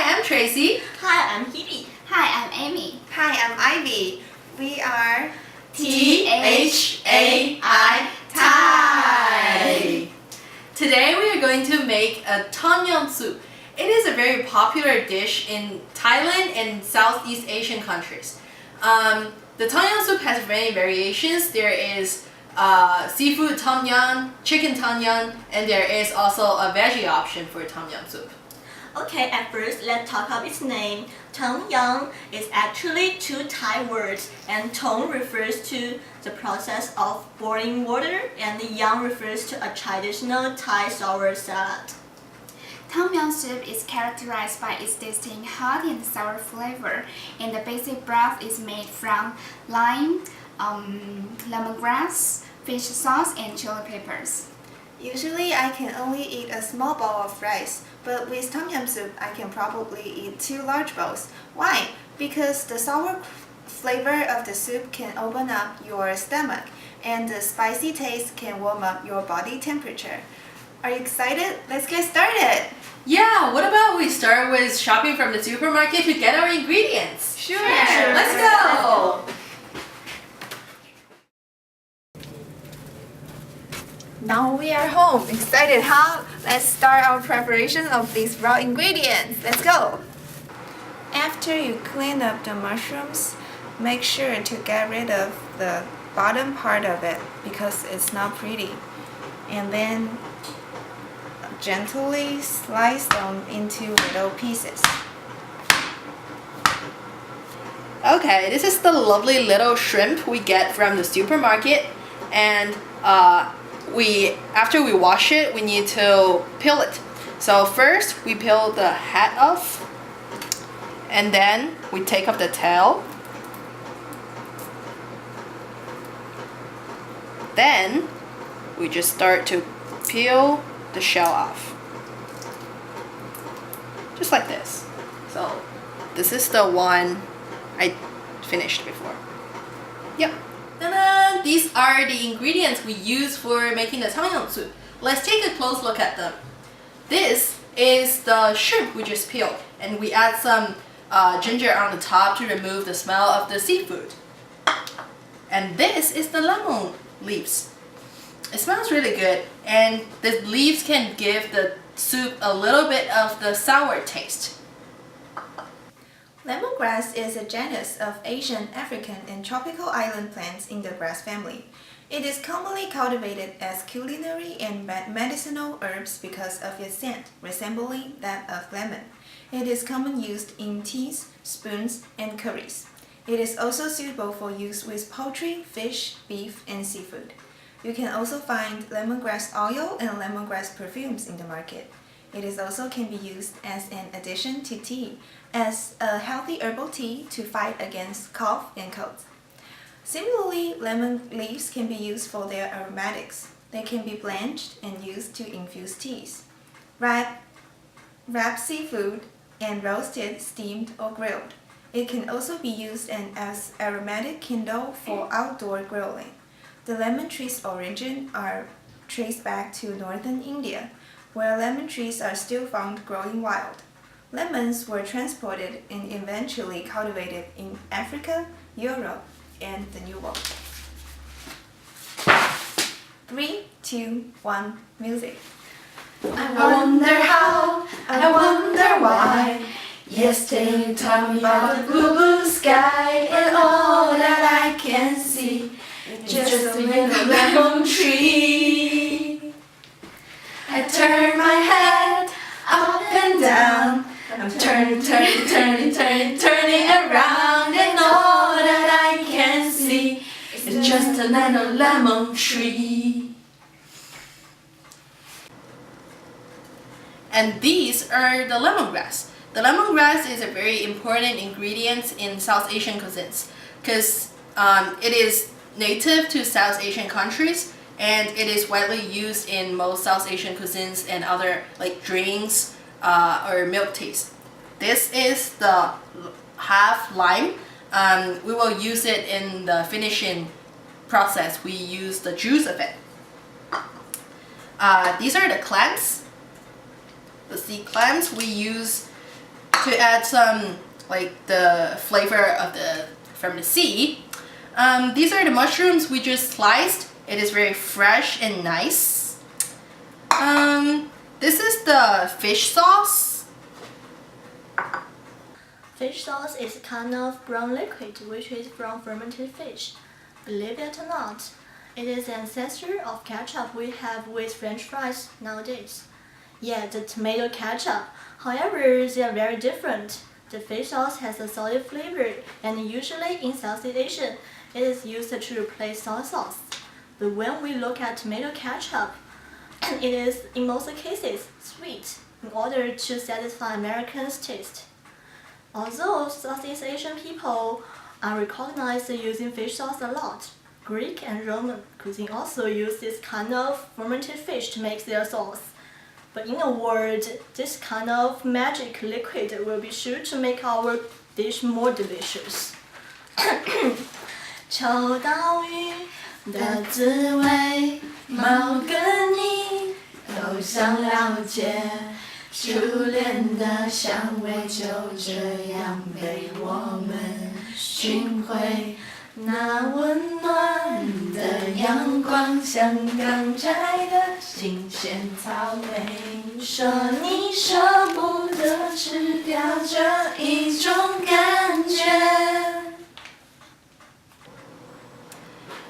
Hi, I'm Tracy. Hi, I'm Hebe. Hi, I'm Amy. Hi, I'm Ivy. We are Thai Thai. Today we are going to make a tom yum soup. It is a very popular dish in Thailand and Southeast Asian countries. The tom yum soup has many variations. There is seafood tom yum, chicken tom yum, and there is also a veggie option for tom yum soup. Okay, at first, let's talk about its name. Tom yum is actually two Thai words, and tom refers to the process of boiling water, and the yum refers to a traditional Thai sour salad. Tom yum soup is characterized by its distinct hot and sour flavor, and the basic broth is made from lime, lemongrass, fish sauce, and chili peppers. Usually I can only eat a small bowl of rice, but with tom yum soup I can probably eat 2 large bowls. Why? Because the sour flavor of the soup can open up your stomach, and the spicy taste can warm up your body temperature. Are you excited? Let's get started! Yeah, what about we start with shopping from the supermarket to get our ingredients? Sure. Let's go! Now we are home. Excited, huh? Let's start our preparation of these raw ingredients. Let's go! After you clean up the mushrooms, make sure to get rid of the bottom part of it because it's not pretty. And then gently slice them into little pieces. Okay, this is the lovely little shrimp we get from the supermarket, and after we wash it, we need to peel it. So first we peel the head off, and then we take off the tail. Then we just start to peel the shell off. Just like this. So this is the one I finished before. Yep. Ta-da! These are the ingredients we use for making the tom yum soup. Let's take a close look at them. This is the shrimp we just peeled, and we add some ginger on the top to remove the smell of the seafood. And this is the lemon leaves. It smells really good, and the leaves can give the soup a little bit of the sour taste. Lemongrass is a genus of Asian, African, and tropical island plants in the grass family. It is commonly cultivated as culinary and medicinal herbs because of its scent, resembling that of lemon. It is commonly used in teas, spoons, and curries. It is also suitable for use with poultry, fish, beef, and seafood. You can also find lemongrass oil and lemongrass perfumes in the market. It is also can be used as an addition to tea, as a healthy herbal tea to fight against cough and colds. Similarly, lemon leaves can be used for their aromatics. They can be blanched and used to infuse teas. Wrapped seafood and roasted, steamed, or grilled. It can also be used as aromatic kindle for outdoor grilling. The lemon tree's origin are traced back to northern India, where lemon trees are still found growing wild. Lemons were transported and eventually cultivated in Africa, Europe, and the New World. 3, 2, 1, music. I wonder how, I wonder why. Yesterday you told me about the blue, blue sky, and all that I can see is just a little lemon tree. I turn my head up and down. I'm turning around, and all that I can see is just a little lemon tree. And these are the lemongrass. The lemongrass is a very important ingredient in South Asian cuisines because it is native to South Asian countries, and it is widely used in most South Asian cuisines and other like drinks or milk teas. This is the half lime. We will use it in the finishing process. We use the juice of it. These are the clams. The sea clams we use to add some like the flavor of from the sea. These are the mushrooms we just sliced. It is very fresh and nice. This is the fish sauce. Fish sauce is a kind of brown liquid which is from fermented fish. Believe it or not, it is the ancestor of ketchup we have with French fries nowadays. Yeah, the tomato ketchup. However, they are very different. The fish sauce has a solid flavor, and usually in Southeast Asia, it is used to replace soy sauce. But when we look at tomato ketchup, it is, in most cases, sweet in order to satisfy Americans' taste. Although Southeast Asian people are recognized using fish sauce a lot, Greek and Roman cuisine also use this kind of fermented fish to make their sauce. But in a word, this kind of magic liquid will be sure to make our dish more delicious. 秋刀鱼的滋味，猫跟你都想了解，初恋的香味就这样被我们寻回。那温暖的阳光像刚摘的新鲜草莓，说你舍不得吃掉这一种感觉。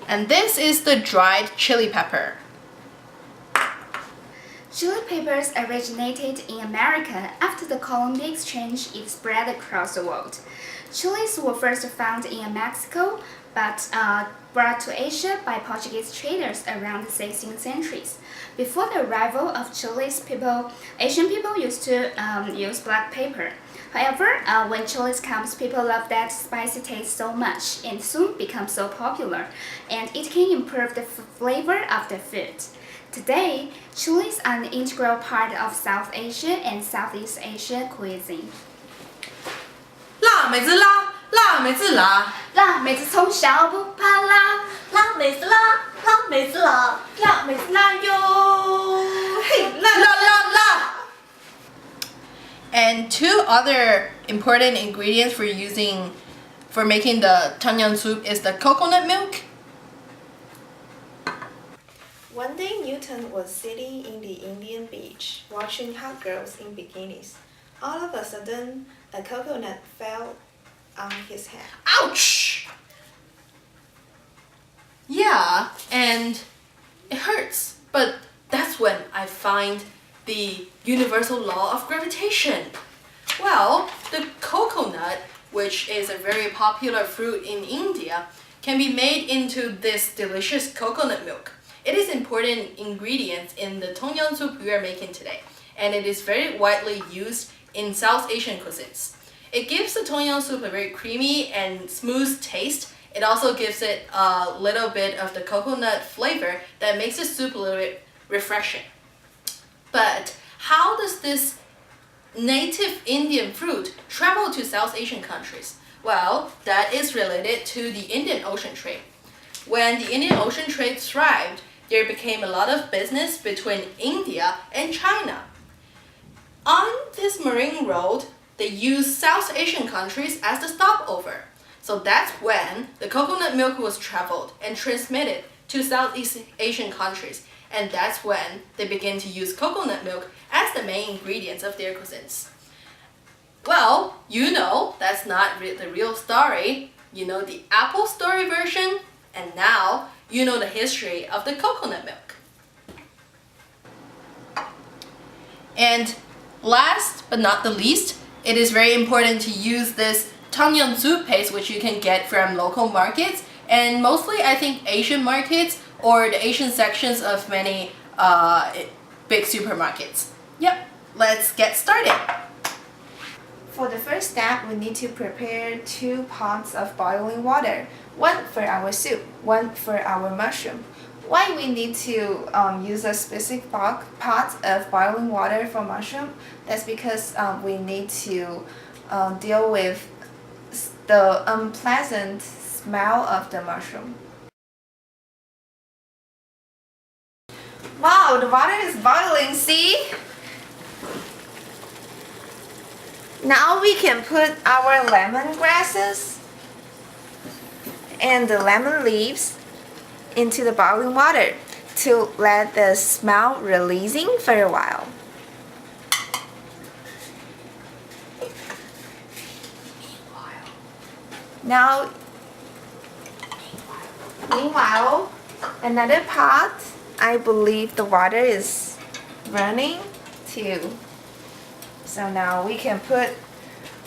And this is the dried chili pepper. Chili peppers originated in America after the Columbia Exchange. It spread across the world. Chilies were first found in Mexico, but brought to Asia by Portuguese traders around the 16th centuries. Before the arrival of chilies, Asian people used to use black pepper. However, when chilies comes, people love that spicy taste so much and soon become so popular, and it can improve the flavor of the food. Today, chilies are an integral part of South Asia and Southeast Asia cuisine. 辣妹子辣，辣妹子辣，辣妹子从小不怕辣，辣妹子辣，辣妹子辣，辣妹子辣哟，嘿，辣辣辣辣。 And two other important ingredients for making the Tanyang soup is the coconut milk. One day Newton was sitting in the Indian beach, watching hot girls in bikinis. All of a sudden, a coconut fell on his head. Ouch! Yeah, and it hurts, but that's when I find the universal law of gravitation. Well, the coconut, which is a very popular fruit in India, can be made into this delicious coconut milk. It is an important ingredient in the tom yum soup we are making today, and it is very widely used in South Asian cuisines. It gives the tom yum soup a very creamy and smooth taste. It also gives it a little bit of the coconut flavor that makes the soup a little bit refreshing. But how does this native Indian fruit travel to South Asian countries? Well, that is related to the Indian Ocean trade. When the Indian Ocean trade thrived, there became a lot of business between India and China. On this marine road, they used South Asian countries as the stopover. So that's when the coconut milk was traveled and transmitted to Southeast Asian countries. And that's when they began to use coconut milk as the main ingredients of their cuisines. Well, you know that's not the real story. You know the apple story version, and now you know the history of the coconut milk. And last but not the least, it is very important to use this tom yum soup paste, which you can get from local markets, and mostly I think Asian markets or the Asian sections of many big supermarkets. Yep, let's get started. For the first step, we need to prepare 2 pots of boiling water, one for our soup, one for our mushroom. Why we need to use a specific pot of boiling water for mushroom? That's because we need to deal with the unpleasant smell of the mushroom. Wow, the water is boiling, see? Now we can put our lemon grasses and the lemon leaves into the boiling water to let the smell releasing for a while. Now, meanwhile, another pot, I believe the water is running too. So now we can put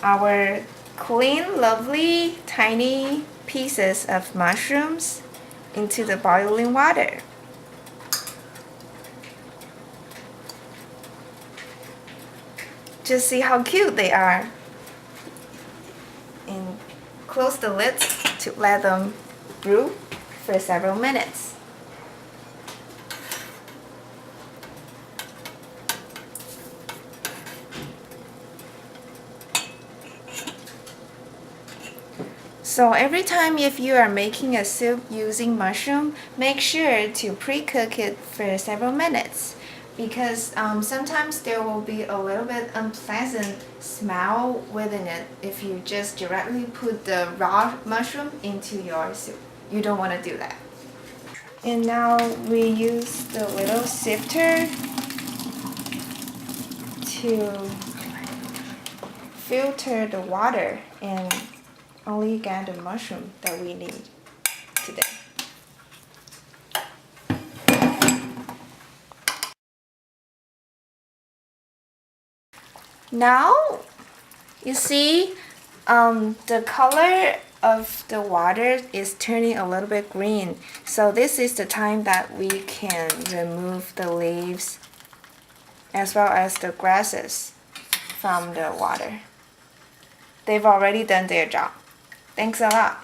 our clean, lovely, tiny pieces of mushrooms into the boiling water. Just see how cute they are. And close the lid to let them brew for several minutes. So every time if you are making a soup using mushroom, make sure to pre-cook it for several minutes because sometimes there will be a little bit unpleasant smell within it if you just directly put the raw mushroom into your soup. You don't want to do that. And now we use the little sifter to filter the water and only get the mushroom that we need today. Now, you see the color of the water is turning a little bit green. So this is the time that we can remove the leaves as well as the grasses from the water. They've already done their job. Thanks a lot.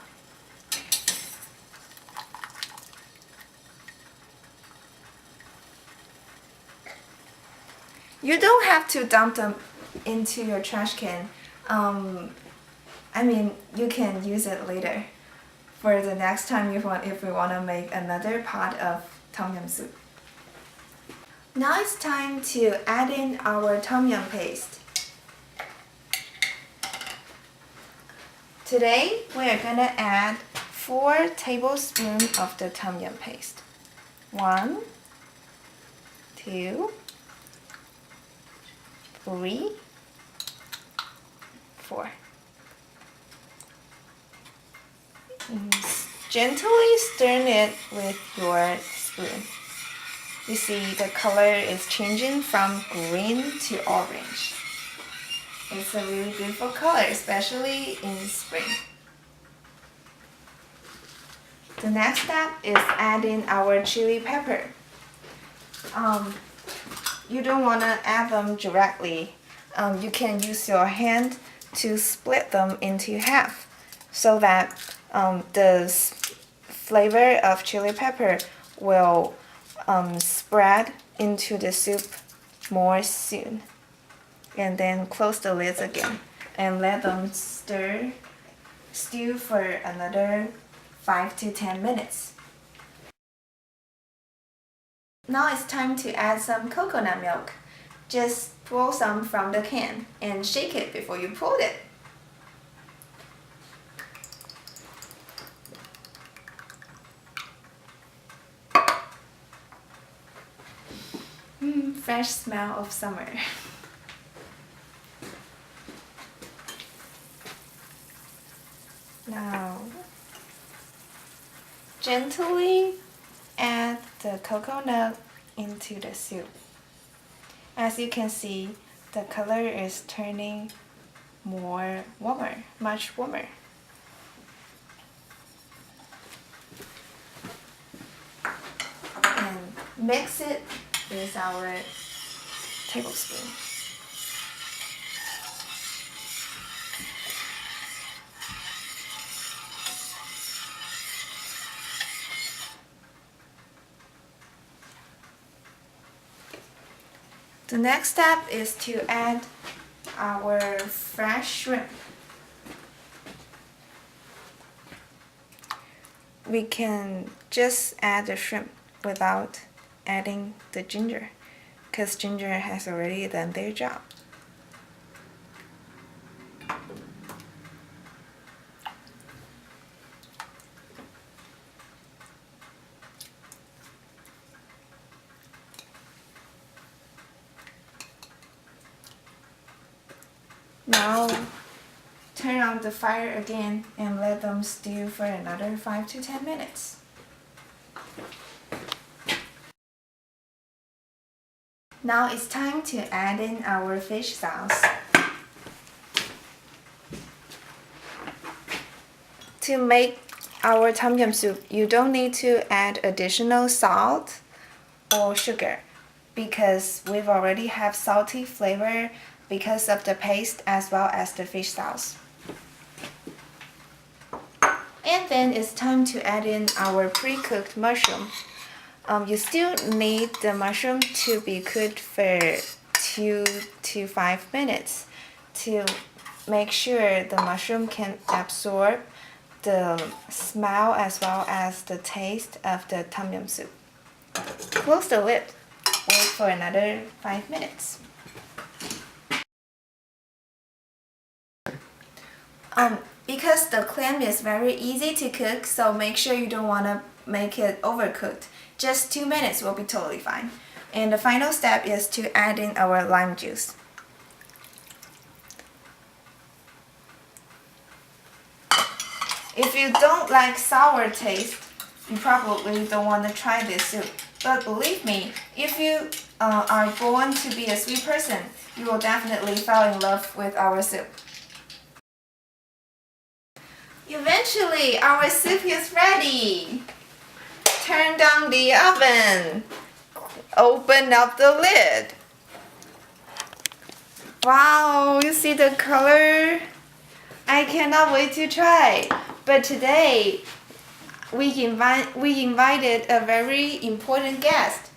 You don't have to dump them into your trash can. I mean, you can use it later for the next time if we want to make another pot of tom yum soup. Now it's time to add in our tom yum paste. Today, we are going to add 4 tablespoons of the tom yum paste. 1, 2, 3, 4. Gently stir it with your spoon. You see the color is changing from green to orange. It's a really beautiful color, especially in spring. The next step is adding our chili pepper. You don't want to add them directly. You can use your hand to split them into half so that the flavor of chili pepper will spread into the soup more soon. And then close the lids again and let them stew for another 5 to 10 minutes. Now it's time to add some coconut milk. Just pour some from the can and shake it before you pour it. Fresh smell of summer. Now, gently add the coconut into the soup. As you can see, the color is turning much warmer. And mix it with our tablespoon. The next step is to add our fresh shrimp. We can just add the shrimp without adding the ginger, because ginger has already done their job. Now turn on the fire again and let them stew for another 5 to 10 minutes. Now it's time to add in our fish sauce. To make our tom yum soup, you don't need to add additional salt or sugar because we've already have salty flavor because of the paste as well as the fish sauce. And then it's time to add in our pre-cooked mushroom. You still need the mushroom to be cooked for 2 to 5 minutes to make sure the mushroom can absorb the smell as well as the taste of the tom yum soup. Close the lid. Wait for another 5 minutes. Because the clam is very easy to cook, so make sure you don't want to make it overcooked. Just 2 minutes will be totally fine. And the final step is to add in our lime juice. If you don't like sour taste, you probably don't want to try this soup. But believe me, if you are born to be a sweet person, you will definitely fall in love with our soup. Eventually, our soup is ready. Turn down the oven. Open up the lid. Wow, you see the color? I cannot wait to try. But today, we invited a very important guest,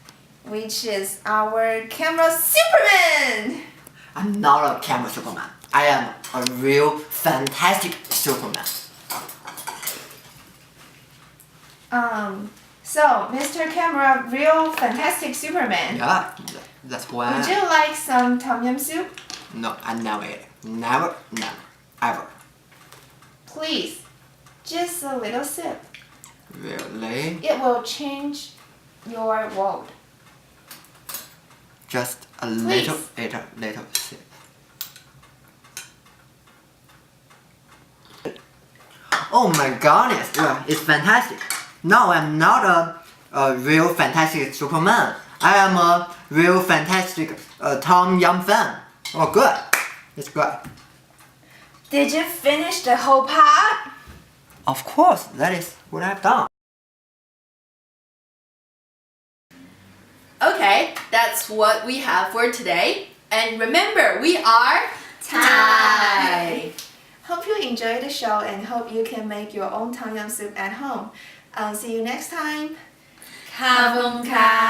which is our camera Superman. I'm not a camera Superman. I am a real fantastic Superman. So, Mr. Camera, real fantastic Superman. Yeah, that's why. Would you like some tom yum soup? No, I never eat it. Never, ever. Please, just a little sip. Really? It will change your world. Just a Please. little sip. Oh my goodness, yeah, it's fantastic. No, I'm not a real fantastic Superman. I am a real fantastic Tom Yum fan. Oh good, it's good. Did you finish the whole pot? Of course, that is what I've done. Okay, that's what we have for today. And remember, we are Thai. Hope you enjoyed the show and hope you can make your own tom yum soup at home. See you next time. ขอบคุณค่ะ